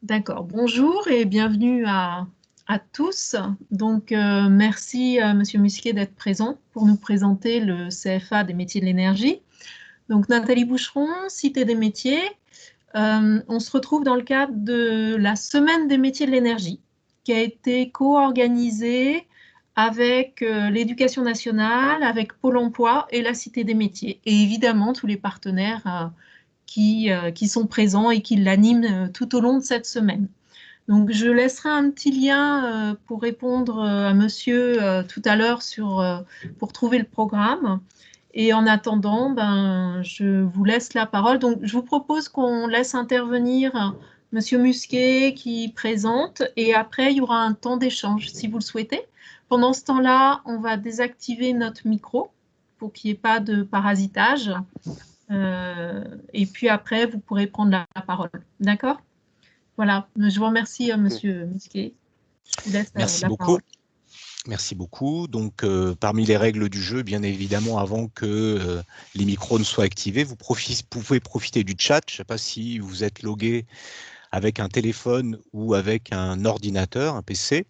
D'accord. Bonjour et bienvenue à tous. Donc, merci Monsieur Musquet d'être présent pour nous présenter le CFA des métiers de l'énergie. Donc, Nathalie Boucheron, Cité des métiers. On se retrouve dans le cadre de la Semaine des métiers de l'énergie qui a été co-organisée avec l'Éducation nationale, avec Pôle emploi et la Cité des métiers. Et évidemment, tous les partenaires qui sont présents et qui l'animent tout au long de cette semaine. Donc, je laisserai un petit lien pour répondre à monsieur tout à l'heure pour trouver le programme. Et en attendant, je vous laisse la parole. Donc, je vous propose qu'on laisse intervenir monsieur Musquet qui présente et après, il y aura un temps d'échange si vous le souhaitez. Pendant ce temps-là, on va désactiver notre micro pour qu'il n'y ait pas de parasitage. Et puis après, vous pourrez prendre la parole. D'accord? Voilà. Je vous remercie, monsieur Musquet. Je vous laisse Merci la beaucoup. parole. Merci beaucoup. Donc, parmi les règles du jeu, bien évidemment, avant que les micros ne soient activés, vous pouvez profiter du chat. Je ne sais pas si vous êtes logué avec un téléphone ou avec un ordinateur, un PC.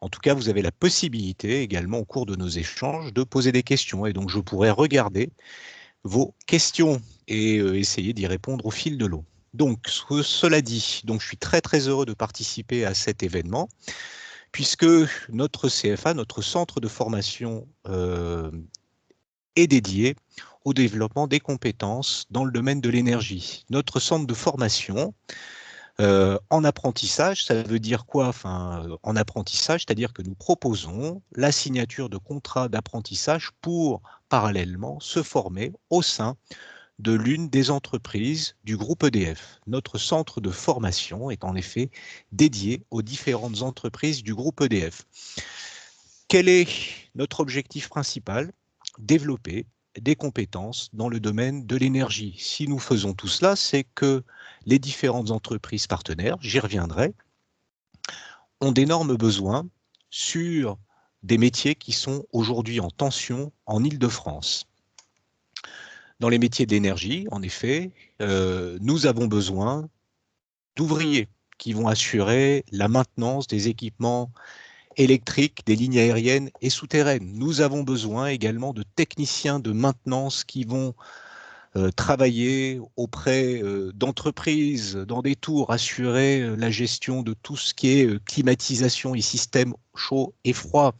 En tout cas, vous avez la possibilité également au cours de nos échanges de poser des questions. Et donc, je pourrais regarder vos questions et essayer d'y répondre au fil de l'eau. Donc, cela dit, donc, je suis très, très heureux de participer à cet événement, puisque notre CFA, notre centre de formation, est dédié au développement des compétences dans le domaine de l'énergie. Notre centre de formation, en apprentissage, ça veut dire quoi? Enfin, en apprentissage, c'est-à-dire que nous proposons la signature de contrats d'apprentissage pour, parallèlement, se former au sein de l'une des entreprises du groupe EDF. Notre centre de formation est en effet dédié aux différentes entreprises du groupe EDF. Quel est notre objectif principal? Développer des compétences dans le domaine de l'énergie. Si nous faisons tout cela, c'est que les différentes entreprises partenaires, j'y reviendrai, ont d'énormes besoins sur des métiers qui sont aujourd'hui en tension en Île-de-France. Dans les métiers d'énergie, en effet, nous avons besoin d'ouvriers qui vont assurer la maintenance des équipements électriques des lignes aériennes et souterraines. Nous avons besoin également de techniciens de maintenance qui vont travailler auprès d'entreprises dans des tours, assurer la gestion de tout ce qui est climatisation et système chaud et froid.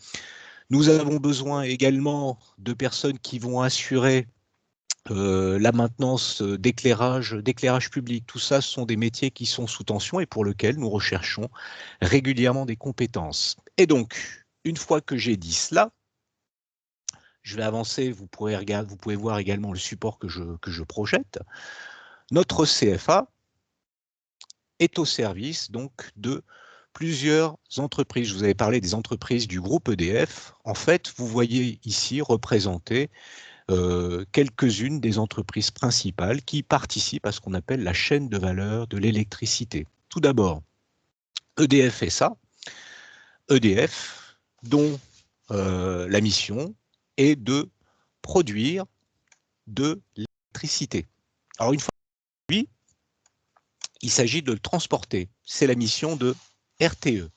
Nous avons besoin également de personnes qui vont assurer la maintenance d'éclairage public. Tout ça, ce sont des métiers qui sont sous tension et pour lesquels nous recherchons régulièrement des compétences. Et donc, une fois que j'ai dit cela, je vais avancer, vous pouvez voir également le support que je projette. Notre CFA est au service donc de plusieurs entreprises. Je vous avais parlé des entreprises du groupe EDF. En fait, vous voyez ici représentées quelques-unes des entreprises principales qui participent à ce qu'on appelle la chaîne de valeur de l'électricité. Tout d'abord, EDF SA, EDF, dont la mission est de produire de l'électricité. Alors une fois lui, il s'agit de le transporter. C'est la mission de RTE.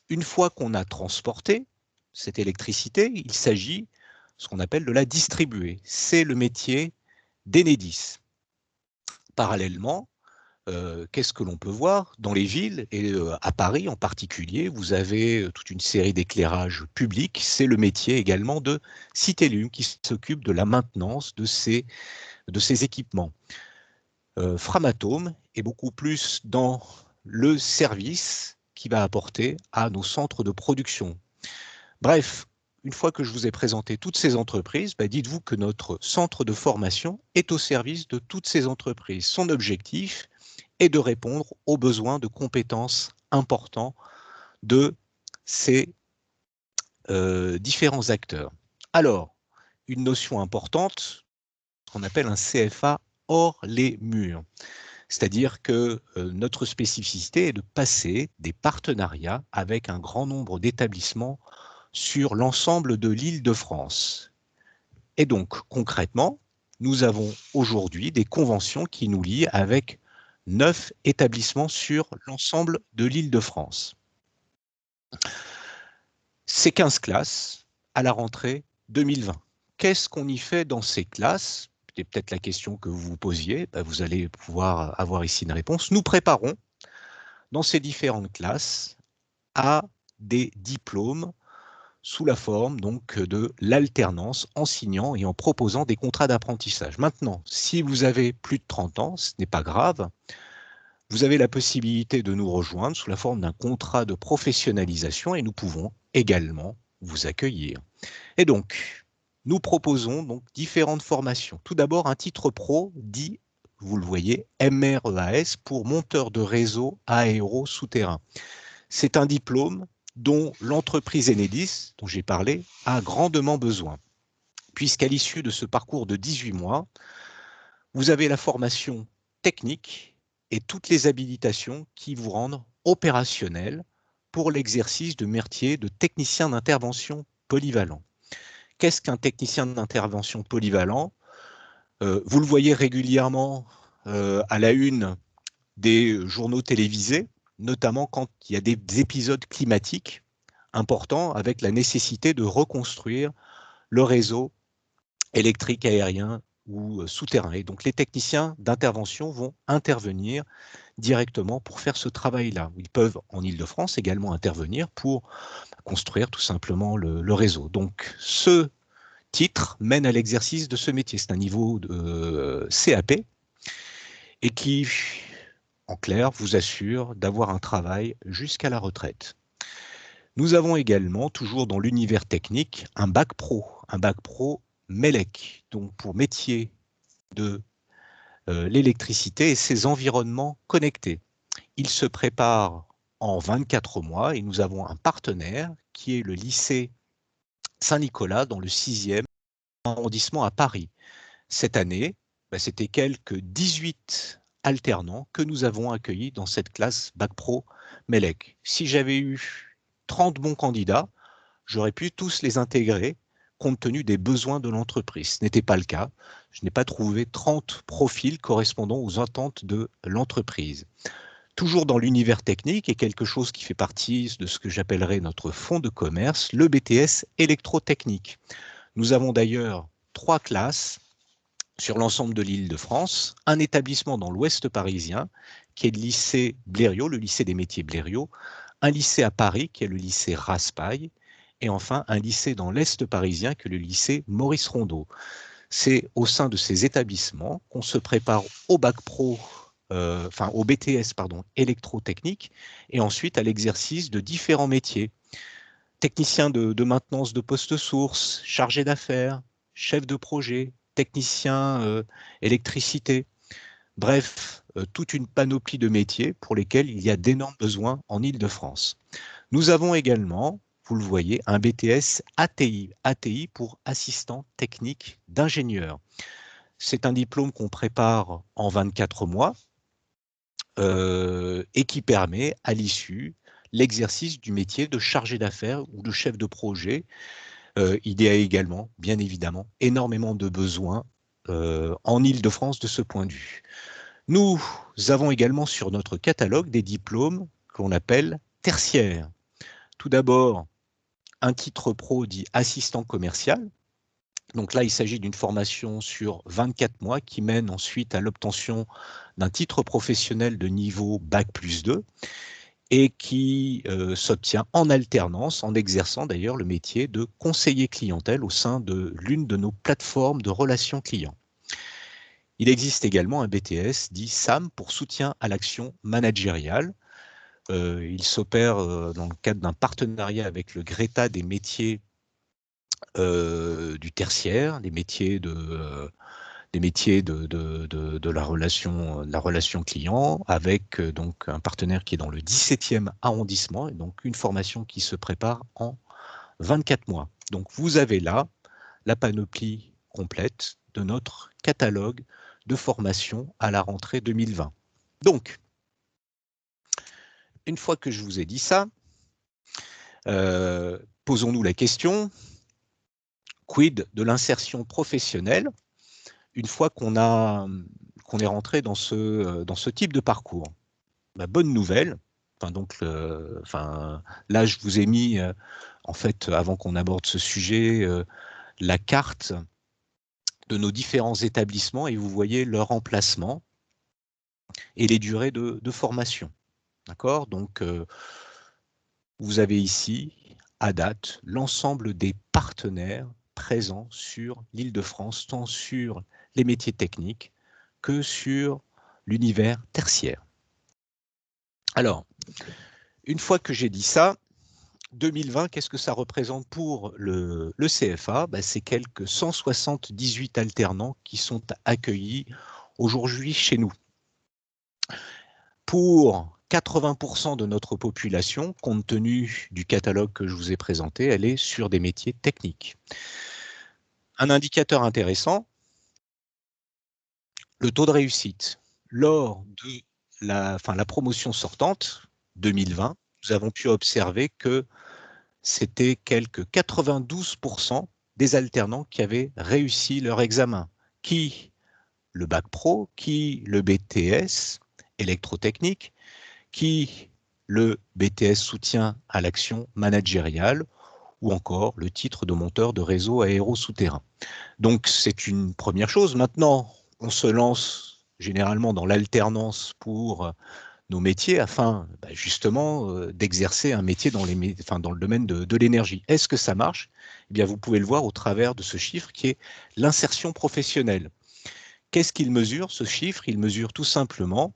Une fois qu'on a transporté cette électricité, il s'agit ce qu'on appelle de la distribuer. C'est le métier d'Enedis. Parallèlement, qu'est-ce que l'on peut voir dans les villes et à Paris en particulier, vous avez toute une série d'éclairages publics. C'est le métier également de Citélum qui s'occupe de la maintenance de ces équipements. Framatome est beaucoup plus dans le service qui va apporter à nos centres de production. Bref, une fois que je vous ai présenté toutes ces entreprises, dites-vous que notre centre de formation est au service de toutes ces entreprises. Son objectif est de répondre aux besoins de compétences importants de ces différents acteurs. Alors, une notion importante, qu'on appelle un CFA hors les murs. C'est-à-dire que notre spécificité est de passer des partenariats avec un grand nombre d'établissements sur l'ensemble de l'Île-de-France. Et donc, concrètement, nous avons aujourd'hui des conventions qui nous lient avec 9 établissements sur l'ensemble de l'Île-de-France. Ces 15 classes à la rentrée 2020. Qu'est-ce qu'on y fait dans ces classes? C'est peut-être la question que vous vous posiez. Vous allez pouvoir avoir ici une réponse. Nous préparons dans ces différentes classes à des diplômes sous la forme donc de l'alternance, en signant et en proposant des contrats d'apprentissage. Maintenant, si vous avez plus de 30 ans, ce n'est pas grave, vous avez la possibilité de nous rejoindre sous la forme d'un contrat de professionnalisation et nous pouvons également vous accueillir. Et donc, nous proposons donc différentes formations. Tout d'abord, un titre pro dit, vous le voyez, MREAS pour monteur de réseau aéro-souterrain. C'est un diplôme dont l'entreprise Enedis, dont j'ai parlé, a grandement besoin, puisqu'à l'issue de ce parcours de 18 mois, vous avez la formation technique et toutes les habilitations qui vous rendent opérationnel pour l'exercice de métier de technicien d'intervention polyvalent. Qu'est-ce qu'un technicien d'intervention polyvalent? Vous le voyez régulièrement à la une des journaux télévisés, notamment quand il y a des épisodes climatiques importants avec la nécessité de reconstruire le réseau électrique aérien ou souterrain. Et donc les techniciens d'intervention vont intervenir directement pour faire ce travail-là. Ils peuvent en Île-de-France également intervenir pour construire tout simplement le réseau. Donc ce titre mène à l'exercice de ce métier. C'est un niveau de CAP et qui, en clair, vous assure d'avoir un travail jusqu'à la retraite. Nous avons également, toujours dans l'univers technique, un bac pro MELEC, donc pour métier de l'électricité et ses environnements connectés. Il se prépare en 24 mois et nous avons un partenaire qui est le lycée Saint-Nicolas dans le 6e arrondissement à Paris. Cette année, c'était quelques 18 alternants que nous avons accueillis dans cette classe Bac Pro MELEC. Si j'avais eu 30 bons candidats, j'aurais pu tous les intégrer compte tenu des besoins de l'entreprise. Ce n'était pas le cas. Je n'ai pas trouvé 30 profils correspondant aux attentes de l'entreprise. Toujours dans l'univers technique et quelque chose qui fait partie de ce que j'appellerais notre fonds de commerce, le BTS électrotechnique. Nous avons d'ailleurs 3 classes sur l'ensemble de l'Île-de-France, un établissement dans l'ouest parisien, qui est le lycée Blériot, le lycée des métiers Blériot, un lycée à Paris, qui est le lycée Raspail, et enfin un lycée dans l'est parisien, qui est le lycée Maurice Rondeau. C'est au sein de ces établissements qu'on se prépare au bac pro, au BTS électrotechnique, et ensuite à l'exercice de différents métiers. Technicien de maintenance de poste source, chargé d'affaires, chef de projet, technicien électricité. Bref, toute une panoplie de métiers pour lesquels il y a d'énormes besoins en Île-de-France. Nous avons également, vous le voyez, un BTS ATI, ATI pour assistant technique d'ingénieur. C'est un diplôme qu'on prépare en 24 mois et qui permet à l'issue l'exercice du métier de chargé d'affaires ou de chef de projet. Il y a également, bien évidemment, énormément de besoins en Île-de-France de ce point de vue. Nous avons également sur notre catalogue des diplômes que l'on appelle tertiaires. Tout d'abord, un titre pro dit assistant commercial. Donc là, il s'agit d'une formation sur 24 mois qui mène ensuite à l'obtention d'un titre professionnel de niveau Bac+2 et qui s'obtient en alternance, en exerçant d'ailleurs le métier de conseiller clientèle au sein de l'une de nos plateformes de relations clients. Il existe également un BTS dit SAM pour soutien à l'action managériale. Il s'opère dans le cadre d'un partenariat avec le Greta des métiers du tertiaire, des métiers de la relation client, avec donc un partenaire qui est dans le 17e arrondissement, et donc une formation qui se prépare en 24 mois. Donc vous avez là la panoplie complète de notre catalogue de formation à la rentrée 2020. Donc, une fois que je vous ai dit ça, posons-nous la question, quid de l'insertion professionnelle une fois qu'on est rentré dans ce type de parcours. La bonne nouvelle, là je vous ai mis, en fait, avant qu'on aborde ce sujet, la carte de nos différents établissements et vous voyez leur emplacement et les durées de formation. D'accord? Donc, vous avez ici, à date, l'ensemble des partenaires présents sur l'Île-de-France, tant sur les métiers techniques que sur l'univers tertiaire. Alors, une fois que j'ai dit ça, 2020, qu'est-ce que ça représente pour le CFA? C'est quelques 178 alternants qui sont accueillis aujourd'hui chez nous. Pour 80% de notre population, compte tenu du catalogue que je vous ai présenté, elle est sur des métiers techniques. Un indicateur intéressant, le taux de réussite. Lors de la promotion sortante 2020, nous avons pu observer que c'était quelques 92% des alternants qui avaient réussi leur examen. Qui le bac pro, qui le BTS électrotechnique, qui le BTS soutien à l'action managériale ou encore le titre de monteur de réseau aéro-souterrain. Donc c'est une première chose. Maintenant, on se lance généralement dans l'alternance pour nos métiers afin justement d'exercer un métier dans le domaine de l'énergie. Est-ce que ça marche? Eh bien, vous pouvez le voir au travers de ce chiffre qui est l'insertion professionnelle. Qu'est-ce qu'il mesure, ce chiffre? Il mesure tout simplement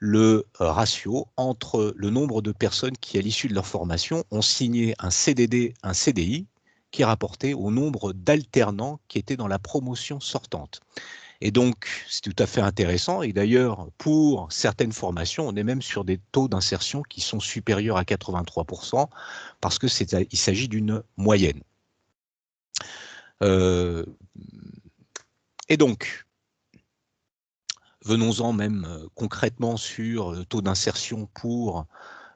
le ratio entre le nombre de personnes qui, à l'issue de leur formation, ont signé un CDD, un CDI, qui est rapporté au nombre d'alternants qui étaient dans la promotion sortante. Et donc, c'est tout à fait intéressant. Et d'ailleurs, pour certaines formations, on est même sur des taux d'insertion qui sont supérieurs à 83%, parce qu'il s'agit d'une moyenne. Et donc, venons-en même concrètement sur le taux d'insertion pour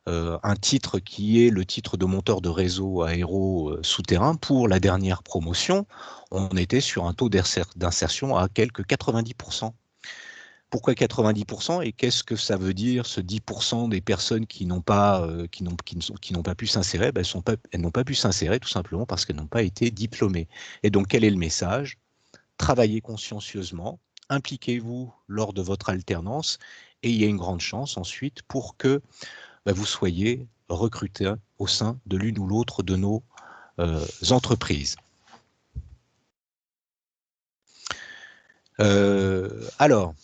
un titre qui est le titre de monteur de réseau aéro-souterrain. Pour la dernière promotion, on était sur un taux d'insertion à quelques 90%. Pourquoi 90% et qu'est-ce que ça veut dire, ce 10% des personnes qui n'ont pas pu s'insérer? Elles n'ont pas pu s'insérer tout simplement parce qu'elles n'ont pas été diplômées. Et donc, quel est le message? Travaillez consciencieusement, impliquez-vous lors de votre alternance et il y a une grande chance ensuite pour que vous soyez recruté au sein de l'une ou l'autre de nos entreprises. Alors,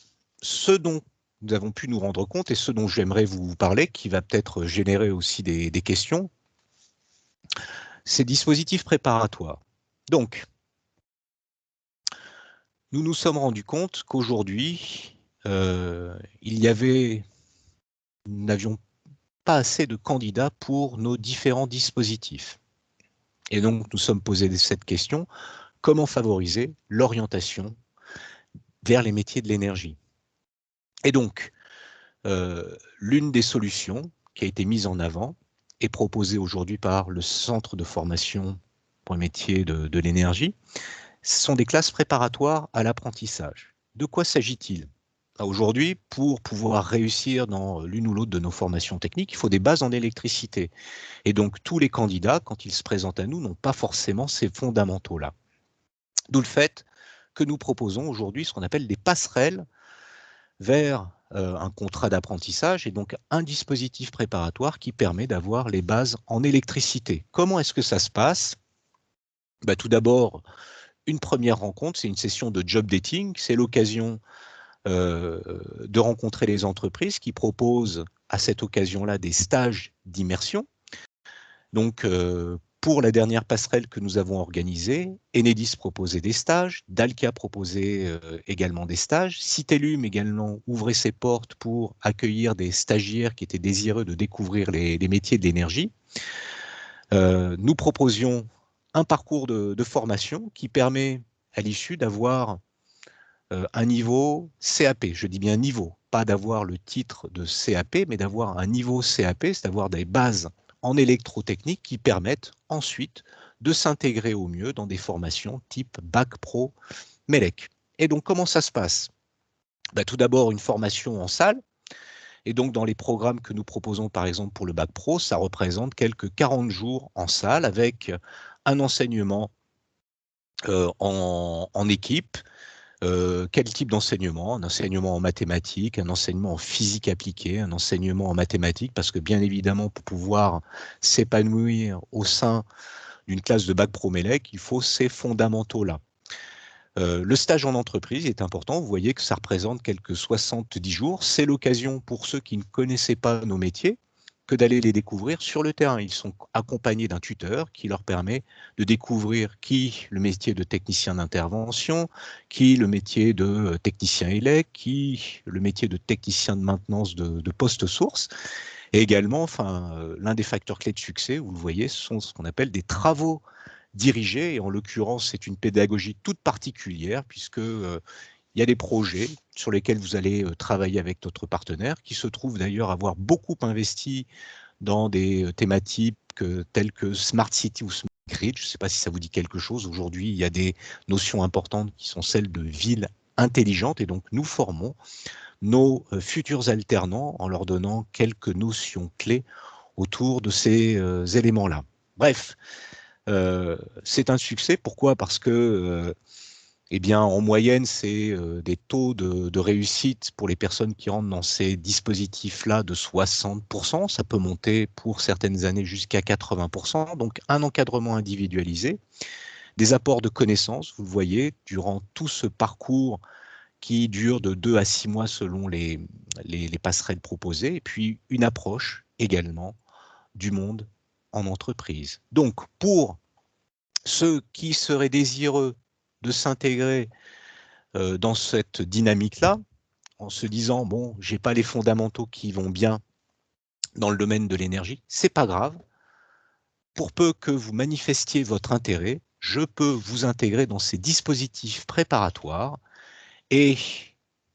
ce dont nous avons pu nous rendre compte et ce dont j'aimerais vous parler, qui va peut-être générer aussi des questions, ces dispositifs préparatoires. Donc, nous nous sommes rendus compte qu'aujourd'hui, nous n'avions pas assez de candidats pour nos différents dispositifs. Et donc, nous sommes posés cette question, comment favoriser l'orientation vers les métiers de l'énergie? Et donc, l'une des solutions qui a été mise en avant est proposée aujourd'hui par le Centre de formation pour les métiers de l'énergie. Ce sont des classes préparatoires à l'apprentissage. De quoi s'agit-il? Aujourd'hui, pour pouvoir réussir dans l'une ou l'autre de nos formations techniques, il faut des bases en électricité. Et donc, tous les candidats, quand ils se présentent à nous, n'ont pas forcément ces fondamentaux-là. D'où le fait que nous proposons aujourd'hui ce qu'on appelle des passerelles vers un contrat d'apprentissage et donc un dispositif préparatoire qui permet d'avoir les bases en électricité. Comment est-ce que ça se passe? Tout d'abord, une première rencontre, c'est une session de job dating, c'est l'occasion de rencontrer les entreprises qui proposent à cette occasion-là des stages d'immersion. Donc, pour la dernière passerelle que nous avons organisée, Enedis proposait des stages, Dalkia proposait également des stages, Citellum également ouvrait ses portes pour accueillir des stagiaires qui étaient désireux de découvrir les métiers de l'énergie. Nous proposions un parcours de formation qui permet à l'issue d'avoir un niveau CAP, je dis bien niveau, pas d'avoir le titre de CAP, mais d'avoir un niveau CAP, c'est d'avoir des bases en électrotechnique qui permettent ensuite de s'intégrer au mieux dans des formations type bac pro MELEC. Et donc, comment ça se passe? Tout d'abord, une formation en salle. Et donc, dans les programmes que nous proposons, par exemple, pour le Bac Pro, ça représente quelques 40 jours en salle avec un enseignement en équipe. Quel type d'enseignement? Un enseignement en mathématiques, un enseignement en physique appliquée, un enseignement en mathématiques, parce que bien évidemment, pour pouvoir s'épanouir au sein d'une classe de Bac Pro MELEC, il faut ces fondamentaux-là. Le stage en entreprise est important. Vous voyez que ça représente quelques 70 jours. C'est l'occasion pour ceux qui ne connaissaient pas nos métiers que d'aller les découvrir sur le terrain. Ils sont accompagnés d'un tuteur qui leur permet de découvrir qui le métier de technicien d'intervention, qui le métier de technicien élec, qui le métier de technicien de maintenance de poste source. Et également, l'un des facteurs clés de succès, vous le voyez, ce sont ce qu'on appelle des travaux dirigés. Et en l'occurrence, c'est une pédagogie toute particulière puisque il y a des projets sur lesquels vous allez travailler avec notre partenaire, qui se trouve d'ailleurs avoir beaucoup investi dans des thématiques telles que Smart City ou Smart Grid. Je ne sais pas si ça vous dit quelque chose. Aujourd'hui, il y a des notions importantes qui sont celles de ville intelligente. Et donc, nous formons nos futurs alternants en leur donnant quelques notions clés autour de ces éléments-là. Bref, c'est un succès. Pourquoi? Parce que eh bien, en moyenne, c'est des taux de réussite pour les personnes qui rentrent dans ces dispositifs-là de 60%. Ça peut monter pour certaines années jusqu'à 80%. Donc, un encadrement individualisé, des apports de connaissances, vous le voyez, durant tout ce parcours qui dure de 2 à 6 mois selon les passerelles proposées, et puis une approche également du monde en entreprise. Donc, pour ceux qui seraient désireux de s'intégrer dans cette dynamique-là, en se disant, bon, j'ai pas les fondamentaux qui vont bien dans le domaine de l'énergie, c'est pas grave. Pour peu que vous manifestiez votre intérêt, je peux vous intégrer dans ces dispositifs préparatoires et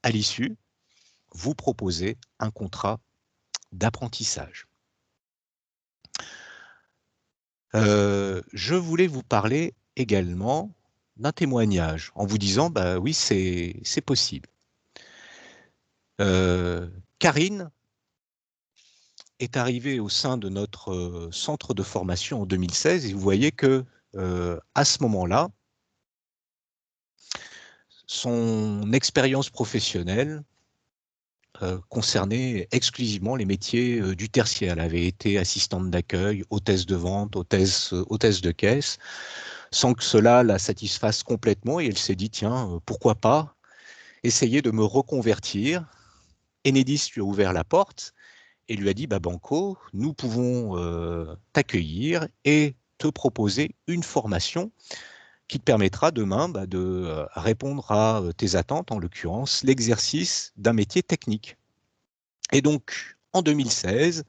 à l'issue, vous proposer un contrat d'apprentissage. Je voulais vous parler également d'un témoignage en vous disant, bah oui, c'est possible. Karine est arrivée au sein de notre centre de formation en 2016 et vous voyez que à ce moment-là, son expérience professionnelle concernait exclusivement les métiers du tertiaire. Elle avait été assistante d'accueil, hôtesse de vente, hôtesse de caisse, sans que cela la satisfasse complètement. Et elle s'est dit, tiens, pourquoi pas essayer de me reconvertir. Enedis lui a ouvert la porte et lui a dit, bah, Banco, nous pouvons t'accueillir et te proposer une formation qui te permettra demain de répondre à tes attentes, en l'occurrence l'exercice d'un métier technique. Et donc, en 2016,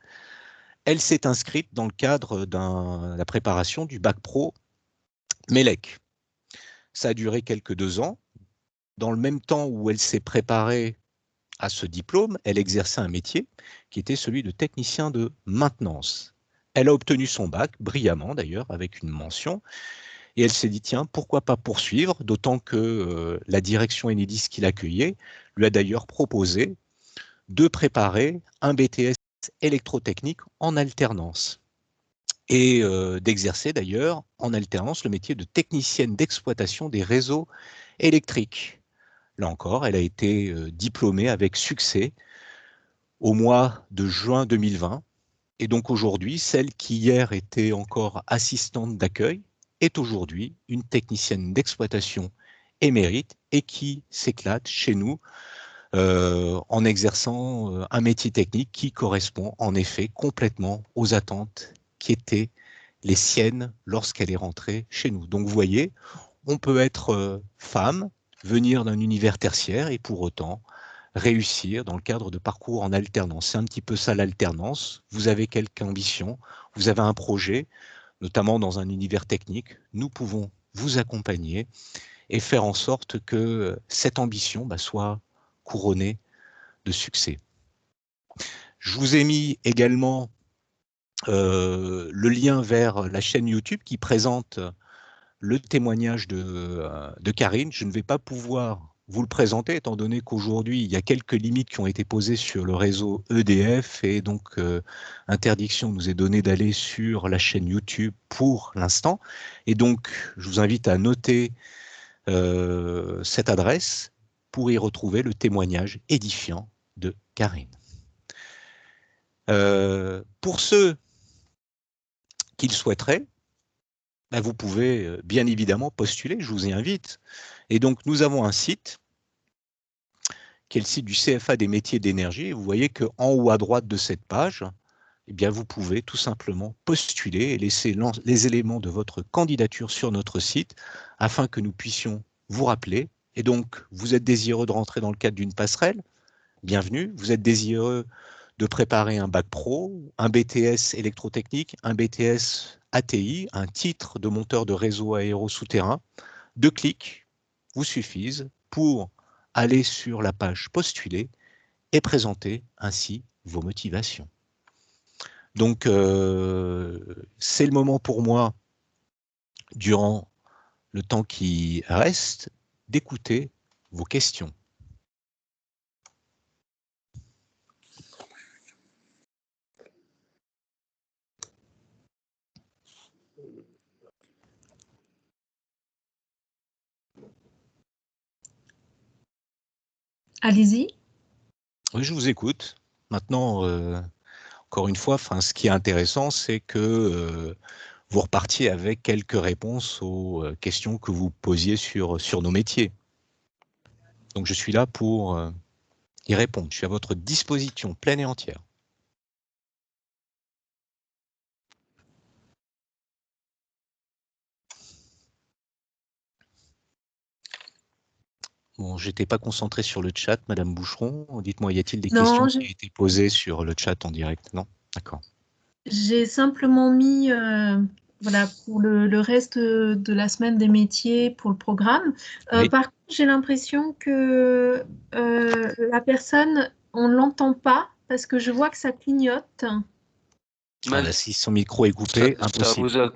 elle s'est inscrite dans le cadre de la préparation du Bac Pro MELEC. Ça a duré quelques 2 ans. Dans le même temps où elle s'est préparée à ce diplôme, elle exerçait un métier qui était celui de technicien de maintenance. Elle a obtenu son bac, brillamment d'ailleurs, avec une mention, et elle s'est dit, tiens, pourquoi pas poursuivre, d'autant que la direction Enedis qui l'accueillait lui a d'ailleurs proposé de préparer un BTS électrotechnique en alternance et d'exercer d'ailleurs en alternance le métier de technicienne d'exploitation des réseaux électriques. Là encore, elle a été diplômée avec succès au mois de juin 2020. Et donc aujourd'hui, celle qui hier était encore assistante d'accueil est aujourd'hui une technicienne d'exploitation émérite et qui s'éclate chez nous en exerçant un métier technique qui correspond en effet complètement aux attentes qui étaient les siennes lorsqu'elle est rentrée chez nous. Donc vous voyez, on peut être femme, venir d'un univers tertiaire et pour autant réussir dans le cadre de parcours en alternance. C'est un petit peu ça l'alternance. Vous avez quelque ambition, vous avez un projet, notamment dans un univers technique. Nous pouvons vous accompagner et faire en sorte que cette ambition soit couronnée de succès. Je vous ai mis également le lien vers la chaîne YouTube qui présente le témoignage de Karine. Je ne vais pas pouvoir vous le présenter, étant donné qu'aujourd'hui, il y a quelques limites qui ont été posées sur le réseau EDF, et donc interdiction nous est donnée d'aller sur la chaîne YouTube pour l'instant. Et donc, je vous invite à noter cette adresse pour y retrouver le témoignage édifiant de Karine. Pour ceux qui le souhaiteraient, ben vous pouvez bien évidemment postuler, je vous y invite. Et donc, nous avons un site, qui est le site du CFA des métiers d'énergie. Vous voyez qu'en haut à droite de cette page, eh bien, vous pouvez tout simplement postuler et laisser les éléments de votre candidature sur notre site afin que nous puissions vous rappeler. Et donc, vous êtes désireux de rentrer dans le cadre d'une passerelle, bienvenue. Vous êtes désireux de préparer un bac pro, un BTS électrotechnique, un BTS ATI, un titre de monteur de réseau aéro souterrain. 2 clics vous suffisent pour aller sur la page postuler et présenter ainsi vos motivations. Donc, c'est le moment pour moi, durant le temps qui reste, d'écouter vos questions. Allez-y. Oui, je vous écoute. Maintenant, encore une fois, ce qui est intéressant, c'est que vous repartiez avec quelques réponses aux questions que vous posiez sur nos métiers. Donc, je suis là pour y répondre. Je suis à votre disposition pleine et entière. Bon, j'étais pas concentré sur le chat, Madame Boucheron. Dites-moi, y a-t-il des questions qui ont été posées sur le chat en direct? Non? D'accord. J'ai simplement mis, voilà, pour le reste de la semaine des métiers pour le programme. Oui. Par contre, j'ai l'impression que la personne, on ne l'entend pas parce que je vois que ça clignote. Ah là, si son micro est coupé, impossible.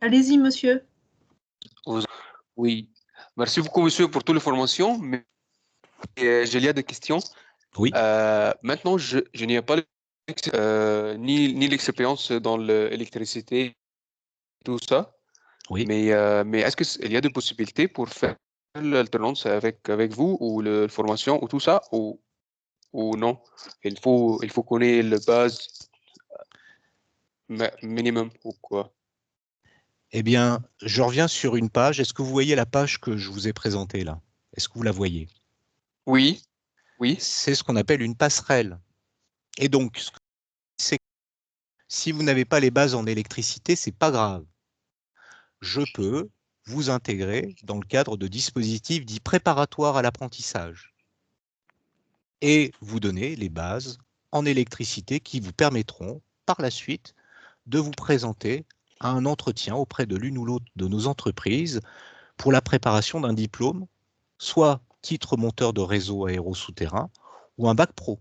Allez-y, monsieur. Oui, merci beaucoup, monsieur, pour toute l'information. Mais j'ai des questions. Oui. Maintenant, je n'ai pas ni l'expérience dans l'électricité, tout ça. Oui. Mais est-ce qu'il y a des possibilités pour faire l'alternance avec vous ou la formation ou tout ça ou non? Il faut connaître la base minimum ou quoi? Eh bien, je reviens sur une page. Est-ce que vous voyez la page que je vous ai présentée là? Est-ce que vous la voyez? Oui, oui. C'est ce qu'on appelle une passerelle. Et donc, si vous n'avez pas les bases en électricité, c'est pas grave. Je peux vous intégrer dans le cadre de dispositifs dits préparatoires à l'apprentissage et vous donner les bases en électricité qui vous permettront par la suite de vous présenter à un entretien auprès de l'une ou l'autre de nos entreprises pour la préparation d'un diplôme, soit titre monteur de réseau aéro souterrain ou un bac pro.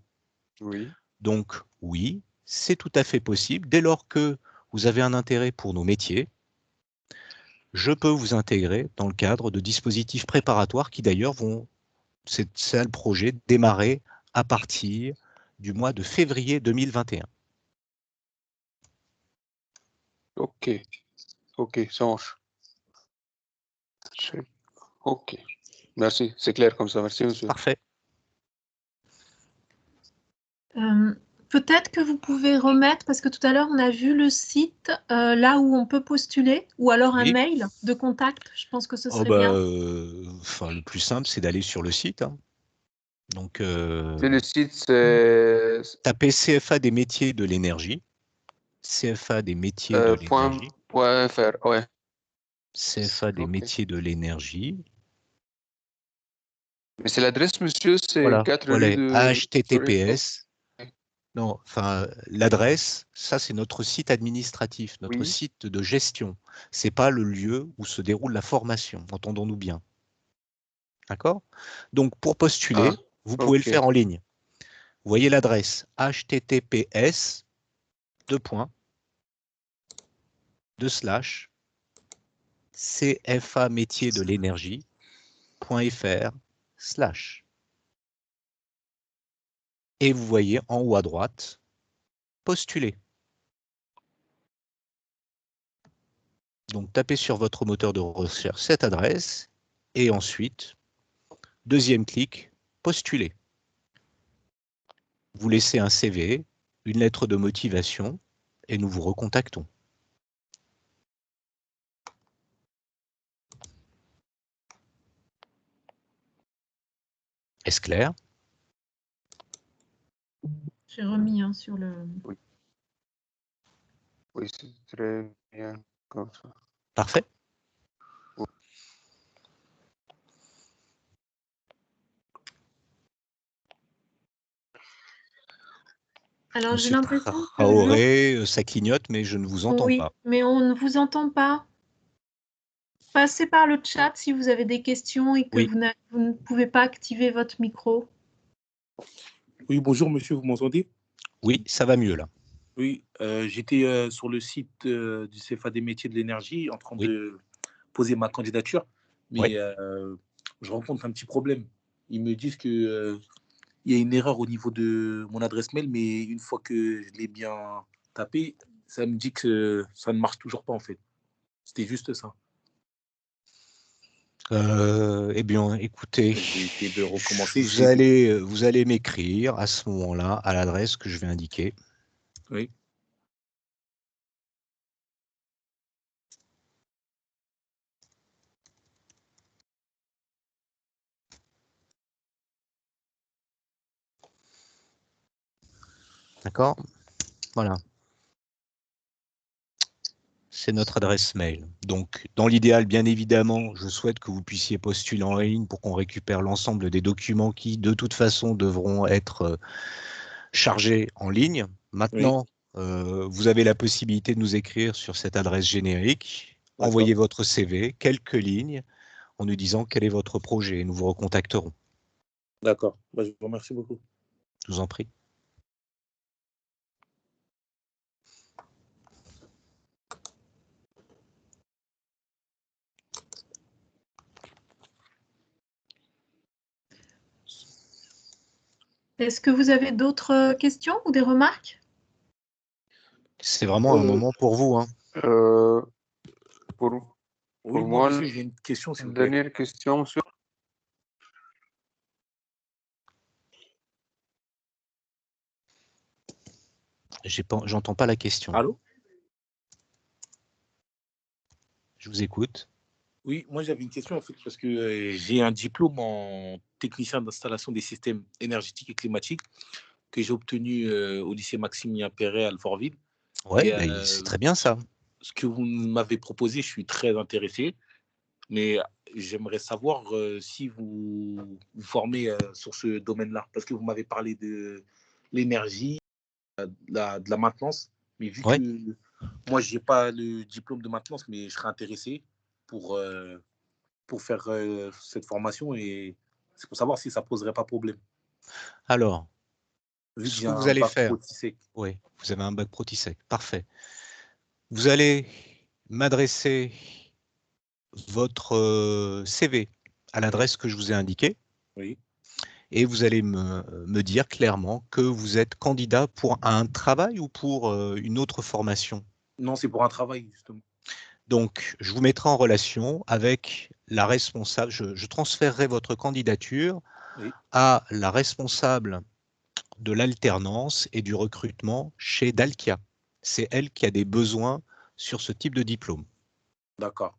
Oui. Donc oui, c'est tout à fait possible. Dès lors que vous avez un intérêt pour nos métiers, je peux vous intégrer dans le cadre de dispositifs préparatoires qui d'ailleurs vont, c'est ça le projet, démarrer à partir du mois de février 2021. Ok, ça marche. Ok, merci, c'est clair comme ça, merci monsieur. Parfait. Peut-être que vous pouvez remettre, parce que tout à l'heure, on a vu le site là où on peut postuler, ou alors un mail de contact. Je pense que ce serait bien. Le plus simple, c'est d'aller sur le site. Hein. Donc, le site, c'est... Tapez CFA des métiers de l'énergie. CFA des métiers de l'énergie. .fr, ouais. CFA des métiers de l'énergie. Mais c'est l'adresse, monsieur, c'est Voilà, 4 voilà. rue de... HTTPS. Non, l'adresse, ça c'est notre site administratif, notre site de gestion. C'est pas le lieu où se déroule la formation, entendons-nous bien. D'accord? Donc pour postuler, vous pouvez le faire en ligne. Vous voyez l'adresse https cfamétiersdelénergie.fr/. Et vous voyez en haut à droite, postuler. Donc, tapez sur votre moteur de recherche cette adresse et ensuite, deuxième clic, postuler. Vous laissez un CV, une lettre de motivation et nous vous recontactons. Est-ce clair? J'ai remis sur le... Oui, c'est très bien comme ça. Parfait. Alors, j'ai Monsieur l'impression que... Traoré, ça clignote, mais je ne vous entends Oui, pas. mais on ne vous entend pas. Passez par le chat si vous avez des questions et que Oui. vous ne pouvez pas activer votre micro. Oui, bonjour monsieur, vous m'entendez? Oui, ça va mieux là. Oui, j'étais sur le site du CFA des métiers de l'énergie en train de poser ma candidature, mais je rencontre un petit problème. Ils me disent que il y a une erreur au niveau de mon adresse mail, mais une fois que je l'ai bien tapé, ça me dit que ça ne marche toujours pas en fait. C'était juste ça. Eh bien, écoutez, Je vais essayer de recommencer. vous allez m'écrire à ce moment-là à l'adresse que je vais indiquer. Oui. D'accord? Voilà. C'est notre adresse mail. Donc, dans l'idéal, bien évidemment, je souhaite que vous puissiez postuler en ligne pour qu'on récupère l'ensemble des documents qui, de toute façon, devront être chargés en ligne. Maintenant, vous avez la possibilité de nous écrire sur cette adresse générique. Envoyez votre CV, quelques lignes, en nous disant quel est votre projet et nous vous recontacterons. D'accord. Bah, je vous remercie beaucoup. Je vous en prie. Est-ce que vous avez d'autres questions ou des remarques? C'est vraiment un moment pour vous. Hein. Pour Oui, moi, monsieur, j'ai une question, s'il une vous plaît. dernière question, monsieur. J'entends pas la question. Allô? Je vous écoute. Oui, moi j'avais une question en fait parce que j'ai un diplôme en technicien d'installation des systèmes énergétiques et climatiques que j'ai obtenu au lycée Maximilien Perret à Alfortville. Ouais, Et c'est très bien ça. ce que vous m'avez proposé, je suis très intéressé, mais j'aimerais savoir si vous vous formez sur ce domaine-là parce que vous m'avez parlé de l'énergie, de la maintenance, mais vu que moi j'ai pas le diplôme de maintenance, mais je serais intéressé pour faire cette formation et c'est pour savoir si ça poserait pas problème. Alors, Vu que ce j'ai que vous un allez bac faire, pro sec. oui, vous avez un bac Protisec, parfait. Vous allez m'adresser votre CV à l'adresse que je vous ai indiquée. Oui. Et vous allez me dire clairement que vous êtes candidat pour un travail ou pour une autre formation. Non, c'est pour un travail, justement. Donc, je vous mettrai en relation avec la responsable. Je transférerai votre candidature à la responsable de l'alternance et du recrutement chez Dalkia. C'est elle qui a des besoins sur ce type de diplôme. D'accord.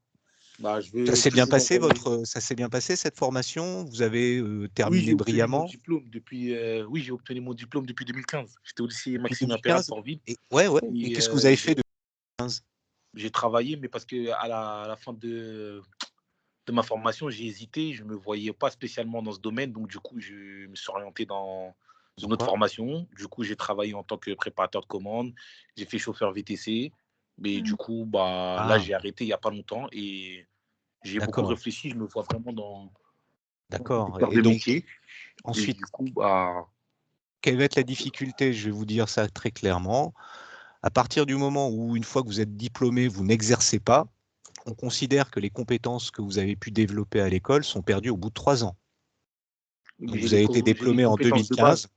Bah, je vais Ça s'est bien passé envoyer... ça s'est bien passé cette formation? Vous avez terminé Oui, j'ai obtenu mon brillamment? diplôme depuis. Oui, j'ai obtenu mon diplôme depuis 2015. J'étais au lycée Depuis Maxime Impérat à 2015? Alfortville. Ouais. Et qu'est-ce que vous avez fait depuis 2015? J'ai travaillé, mais parce que à la fin de ma formation, j'ai hésité. Je me voyais pas spécialement dans ce domaine, donc du coup, je me suis orienté dans une autre formation. Du coup, j'ai travaillé en tant que préparateur de commandes. J'ai fait chauffeur VTC, mais du coup, bah là, j'ai arrêté il y a pas longtemps et j'ai beaucoup D'accord. réfléchi. Je me vois vraiment dans D'accord. le Et donc, métier. ensuite, Et du coup, bah, quelle va être la difficulté? Je vais vous dire ça très clairement. À partir du moment où, une fois que vous êtes diplômé, vous n'exercez pas, on considère que les compétences que vous avez pu développer à l'école sont perdues au bout de 3 ans. Donc, vous avez été diplômé en 2015.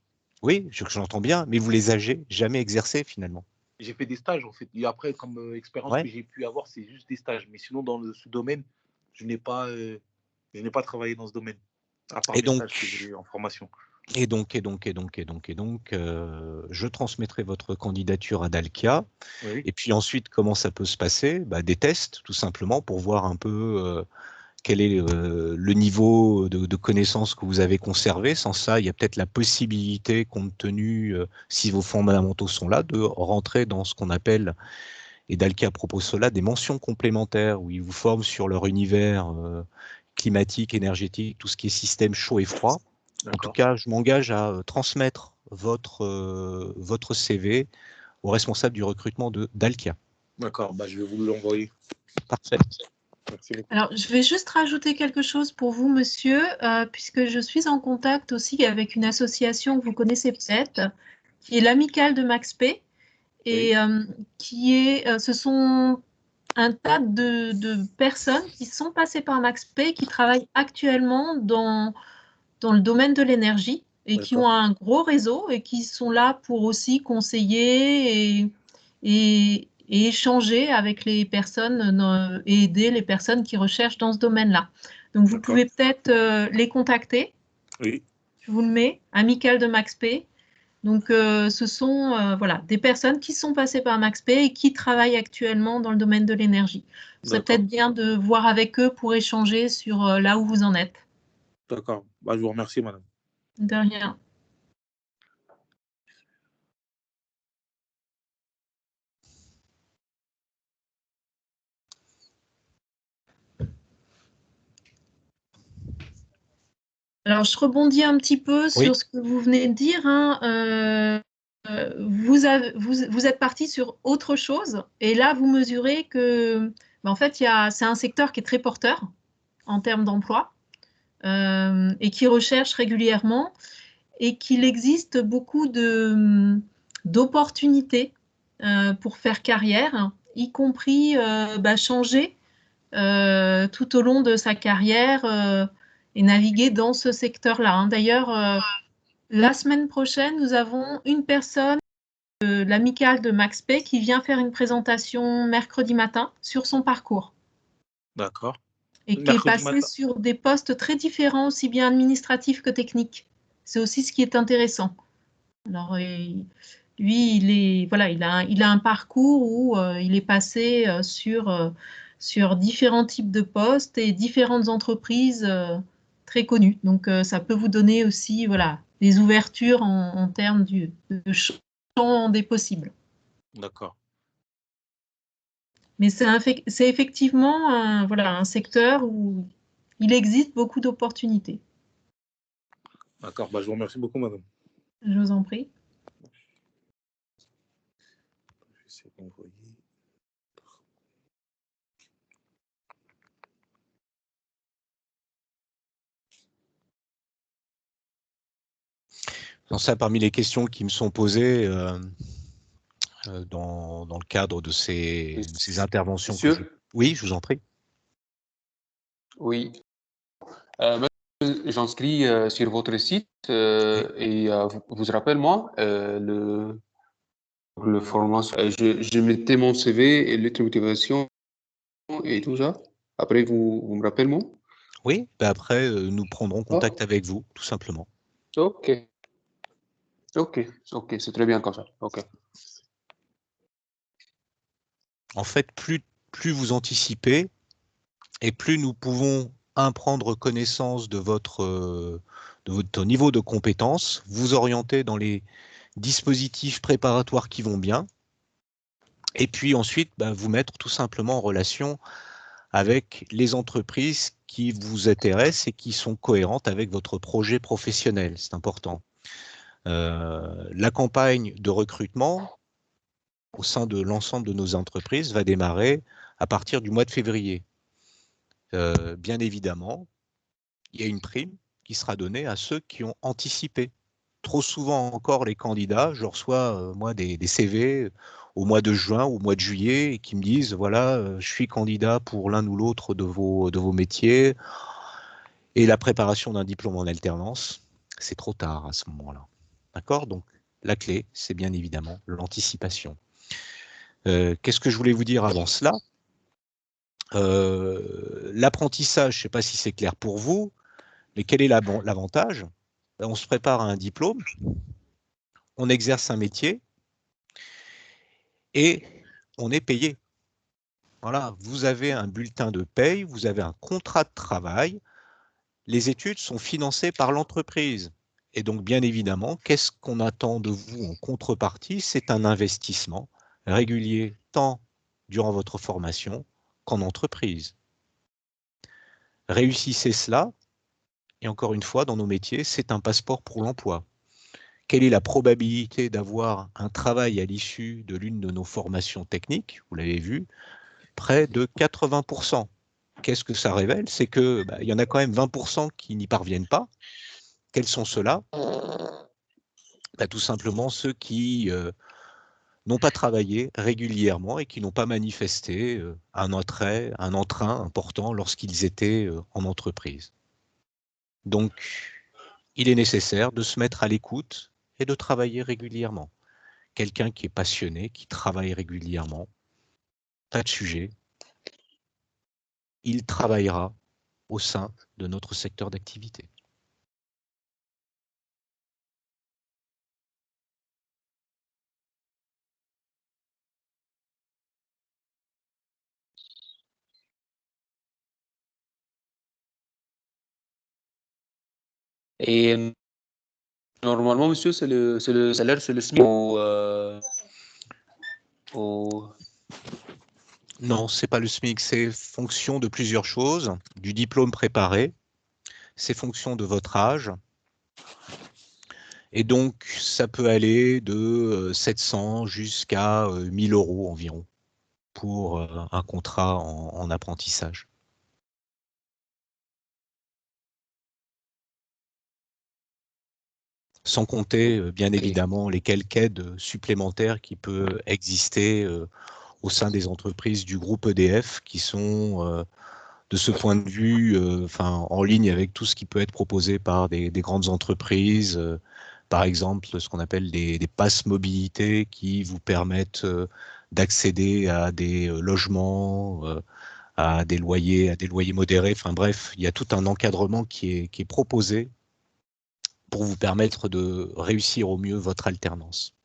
Oui, j'entends bien, mais vous les avez jamais exercés finalement. J'ai fait des stages en fait. Et après, comme expérience que j'ai pu avoir, c'est juste des stages. Mais sinon, dans ce domaine, je n'ai pas travaillé dans ce domaine. À part mes stages que j'ai eu en formation. Je transmettrai votre candidature à Dalkia. Oui. Et puis ensuite, comment ça peut se passer? Des tests, tout simplement, pour voir un peu quel est le niveau de connaissances que vous avez conservé. Sans ça, il y a peut-être la possibilité, compte tenu, si vos fondamentaux sont là, de rentrer dans ce qu'on appelle, et Dalkia propose cela, des mentions complémentaires, où ils vous forment sur leur univers climatique, énergétique, tout ce qui est système chaud et froid. En tout cas, je m'engage à transmettre votre CV au responsable du recrutement de Dalkia. D'accord, je vais vous l'envoyer. Parfait. Merci beaucoup. Alors, je vais juste rajouter quelque chose pour vous, monsieur, puisque je suis en contact aussi avec une association que vous connaissez peut-être, qui est l'Amicale de MaxP, et ce sont un tas de personnes qui sont passées par MaxP, qui travaillent actuellement dans le domaine de l'énergie et qui ont un gros réseau et qui sont là pour aussi conseiller et échanger avec les personnes et aider les personnes qui recherchent dans ce domaine-là. Donc, vous pouvez peut-être les contacter. Oui. Je vous le mets, Amicale de MaxP. Donc, ce sont des personnes qui sont passées par MaxP et qui travaillent actuellement dans le domaine de l'énergie. C'est peut-être bien de voir avec eux pour échanger sur là où vous en êtes. D'accord. Je vous remercie, madame. De rien. Alors, je rebondis un petit peu sur ce que vous venez de dire. Vous êtes parti sur autre chose et là, vous mesurez que, en fait, c'est un secteur qui est très porteur en termes d'emploi et qui recherche régulièrement et qu'il existe beaucoup d'opportunités pour faire carrière, y compris changer tout au long de sa carrière et naviguer dans ce secteur-là. D'ailleurs, la semaine prochaine, nous avons une personne de l'amicale de MaxP qui vient faire une présentation mercredi matin sur son parcours. D'accord. Et qui est passé sur des postes très différents, aussi bien administratifs que techniques. C'est aussi ce qui est intéressant. Alors, lui, il a un parcours où il est passé sur différents types de postes et différentes entreprises très connues. Donc, ça peut vous donner aussi des ouvertures en termes de champ des possibles. D'accord. Mais c'est effectivement un secteur où il existe beaucoup d'opportunités. D'accord. Je vous remercie beaucoup, madame. Je vous en prie. Dans ça, parmi les questions qui me sont posées dans le cadre de ces interventions. Oui, je vous en prie. Oui. J'inscris sur votre site et vous rappelez-moi le formation. Je mettais mon CV et lettre de motivation et tout ça. Après, vous me rappelez moi? Oui, après, nous prendrons contact avec vous, tout simplement. Ok, c'est très bien comme ça. Ok. En fait, plus vous anticipez et plus nous pouvons prendre connaissance de votre niveau de compétence, vous orienter dans les dispositifs préparatoires qui vont bien, et puis ensuite vous mettre tout simplement en relation avec les entreprises qui vous intéressent et qui sont cohérentes avec votre projet professionnel. C'est important. La campagne de recrutement au sein de l'ensemble de nos entreprises va démarrer à partir du mois de février. Bien évidemment, il y a une prime qui sera donnée à ceux qui ont anticipé trop souvent encore les candidats, je reçois moi des CV au mois de juin ou au mois de juillet et qui me disent voilà, je suis candidat pour l'un ou l'autre de vos métiers et la préparation d'un diplôme en alternance, c'est trop tard à ce moment-là. D'accord? Donc la clé, c'est bien évidemment l'anticipation. Qu'est-ce que je voulais vous dire avant cela? L'apprentissage, je ne sais pas si c'est clair pour vous, mais quel est l'avantage? On se prépare à un diplôme, on exerce un métier et on est payé. Voilà, vous avez un bulletin de paye, vous avez un contrat de travail, les études sont financées par l'entreprise. Et donc, bien évidemment, qu'est-ce qu'on attend de vous en contrepartie? C'est un investissement régulier, tant durant votre formation qu'en entreprise. Réussissez cela, et encore une fois, dans nos métiers, c'est un passeport pour l'emploi. Quelle est la probabilité d'avoir un travail à l'issue de l'une de nos formations techniques? Vous l'avez vu, près de 80%. Qu'est-ce que ça révèle? C'est que y en a quand même 20% qui n'y parviennent pas. Quels sont ceux-là? Tout simplement ceux qui n'ont pas travaillé régulièrement et qui n'ont pas manifesté un attrait, un entrain important lorsqu'ils étaient en entreprise. Donc, il est nécessaire de se mettre à l'écoute et de travailler régulièrement. Quelqu'un qui est passionné, qui travaille régulièrement, pas de sujet, il travaillera au sein de notre secteur d'activité. Et normalement, monsieur, c'est le salaire, c'est le SMIC Non, c'est pas le SMIC, c'est fonction de plusieurs choses, du diplôme préparé, c'est fonction de votre âge, et donc ça peut aller de 700 jusqu'à 1000 € environ pour un contrat en apprentissage. Sans compter, bien évidemment, les quelques aides supplémentaires qui peuvent exister au sein des entreprises du groupe EDF qui sont, de ce point de vue, en ligne avec tout ce qui peut être proposé par des grandes entreprises, par exemple ce qu'on appelle des passes mobilité qui vous permettent d'accéder à des logements, à des loyers modérés. Enfin bref, il y a tout un encadrement qui est proposé pour vous permettre de réussir au mieux votre alternance.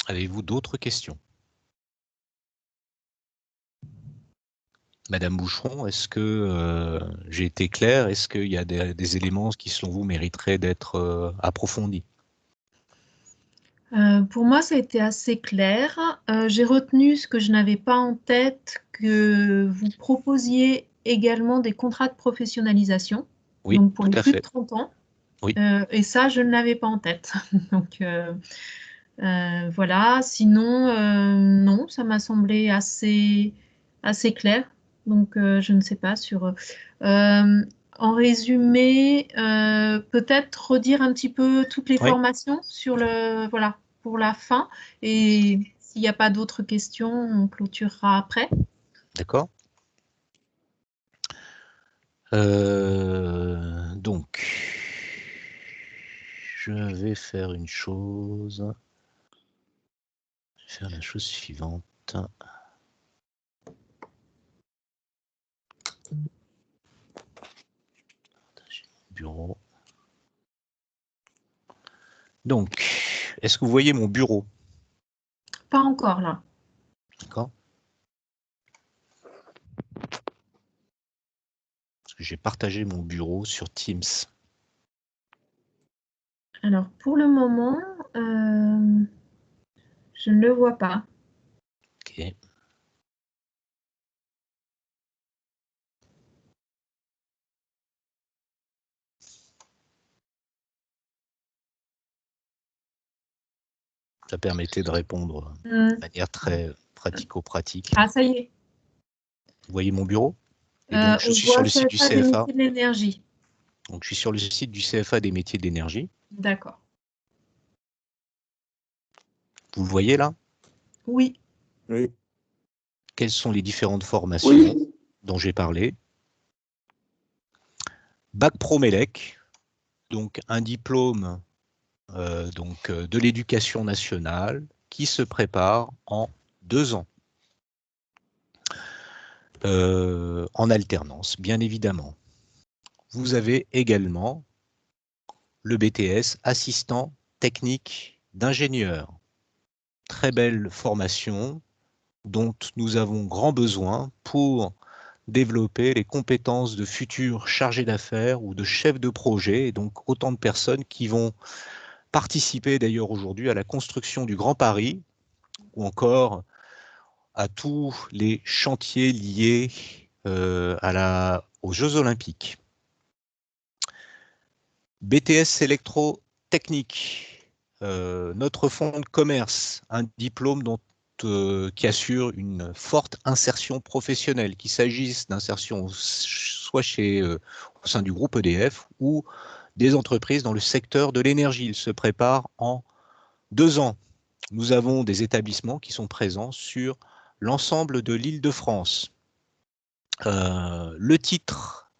Avez-vous d'autres questions? Madame Boucheron, est-ce que j'ai été clair? Est-ce qu'il y a des éléments qui, selon vous, mériteraient d'être approfondis? Pour moi, ça a été assez clair. J'ai retenu ce que je n'avais pas en tête, que vous proposiez également des contrats de professionnalisation, Oui, donc pour tout les à plus de fait. 30 ans. Oui. Et ça, je ne l'avais pas en tête. Donc, voilà. Sinon, non, ça m'a semblé assez clair. Donc, je ne sais pas sur. En résumé, peut-être redire un petit peu toutes les Oui, formations sur voilà, pour la fin. Et s'il n'y a pas d'autres questions, on clôturera après. d'accord. Donc, je vais faire une chose. Je vais faire la chose suivante. Partager mon bureau. Donc, est-ce que vous voyez mon bureau? Pas encore là. D'accord. Parce que j'ai partagé mon bureau sur Teams. Alors, pour le moment, je ne le vois pas. Ok. Ça permettait de répondre de manière très pratico-pratique. Ah, ça y est. Vous voyez mon bureau? Et donc, je On suis sur voit le site du CFA des CFA. métiers de l'énergie. Donc, je suis sur le site du CFA des métiers de l'énergie. D'accord. Vous le voyez là? Oui. Oui. Quelles sont les différentes formations Oui. dont j'ai parlé? Bac Pro Mélec, donc un diplôme de l'éducation nationale qui se prépare en 2 ans. En alternance, bien évidemment. Vous avez également le BTS, assistant technique d'ingénieur. Très belle formation dont nous avons grand besoin pour développer les compétences de futurs chargés d'affaires ou de chefs de projet, et donc autant de personnes qui vont participer d'ailleurs aujourd'hui à la construction du Grand Paris ou encore à tous les chantiers liés aux Jeux Olympiques. BTS électrotechnique, notre fonds de commerce, un diplôme qui assure une forte insertion professionnelle, qu'il s'agisse d'insertion soit au sein du groupe EDF ou des entreprises dans le secteur de l'énergie. Il se prépare en 2 ans. Nous avons des établissements qui sont présents sur l'ensemble de l'Île-de-France. Le titre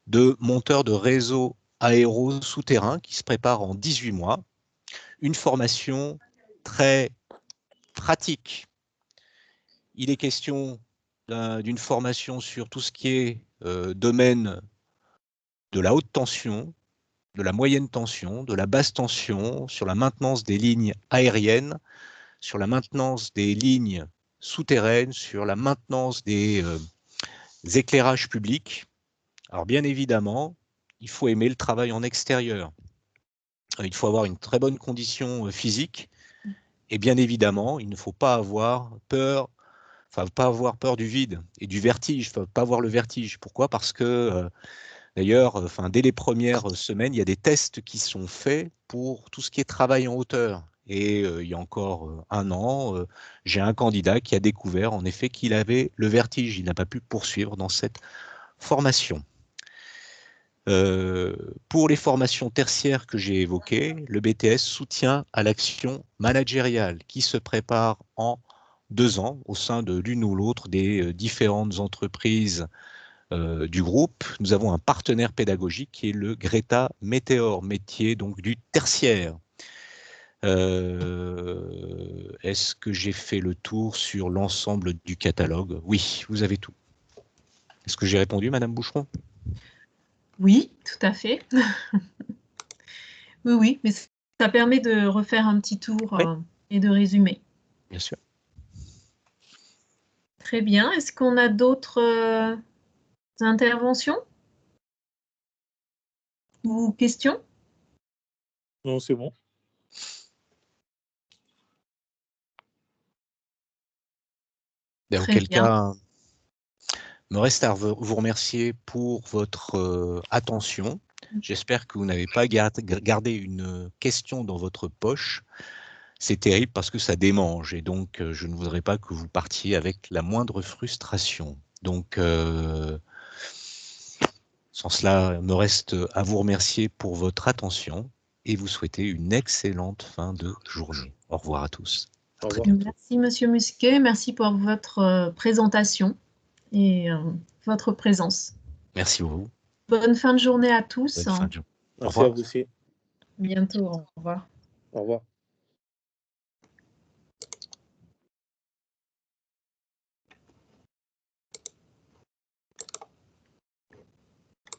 de monteur de réseau aéro souterrain qui se prépare en 18 mois. Une formation très pratique. Il est question d'une formation sur tout ce qui est domaine de la haute tension, de la moyenne tension, de la basse tension, sur la maintenance des lignes aériennes, sur la maintenance des lignes souterraines, sur la maintenance des éclairages publics. Alors bien évidemment, il faut aimer le travail en extérieur. Il faut avoir une très bonne condition physique et bien évidemment, il ne faut pas avoir peur, du vide et du vertige, pas avoir le vertige. Pourquoi? Parce que d'ailleurs, dès les premières semaines, il y a des tests qui sont faits pour tout ce qui est travail en hauteur. Et il y a encore 1 an, j'ai un candidat qui a découvert en effet qu'il avait le vertige. Il n'a pas pu poursuivre dans cette formation. Pour les formations tertiaires que j'ai évoquées, le BTS soutient à l'action managériale qui se prépare en 2 ans au sein de l'une ou l'autre des différentes entreprises du groupe. Nous avons un partenaire pédagogique qui est le Greta Météor, métier donc du tertiaire. Est-ce que j'ai fait le tour sur l'ensemble du catalogue? Oui, vous avez tout. Est-ce que j'ai répondu, Madame Boucheron? Oui, tout à fait. Oui, oui, mais ça permet de refaire un petit tour Oui. Et de résumer. Bien sûr. Très bien. Est-ce qu'on a d'autres interventions ou questions? Non, c'est bon. Auquel cas, me reste à vous remercier pour votre attention. J'espère que vous n'avez pas gardé une question dans votre poche. C'est terrible parce que ça démange et donc je ne voudrais pas que vous partiez avec la moindre frustration. Donc, sans cela, me reste à vous remercier pour votre attention et vous souhaiter une excellente fin de journée. Au revoir à tous. Au revoir. Merci, Monsieur Musquet. Merci pour votre présentation et votre présence. Merci beaucoup. Bonne fin de journée à tous. Bonne fin de journée. Merci à vous aussi. Bientôt. Au revoir. Au revoir.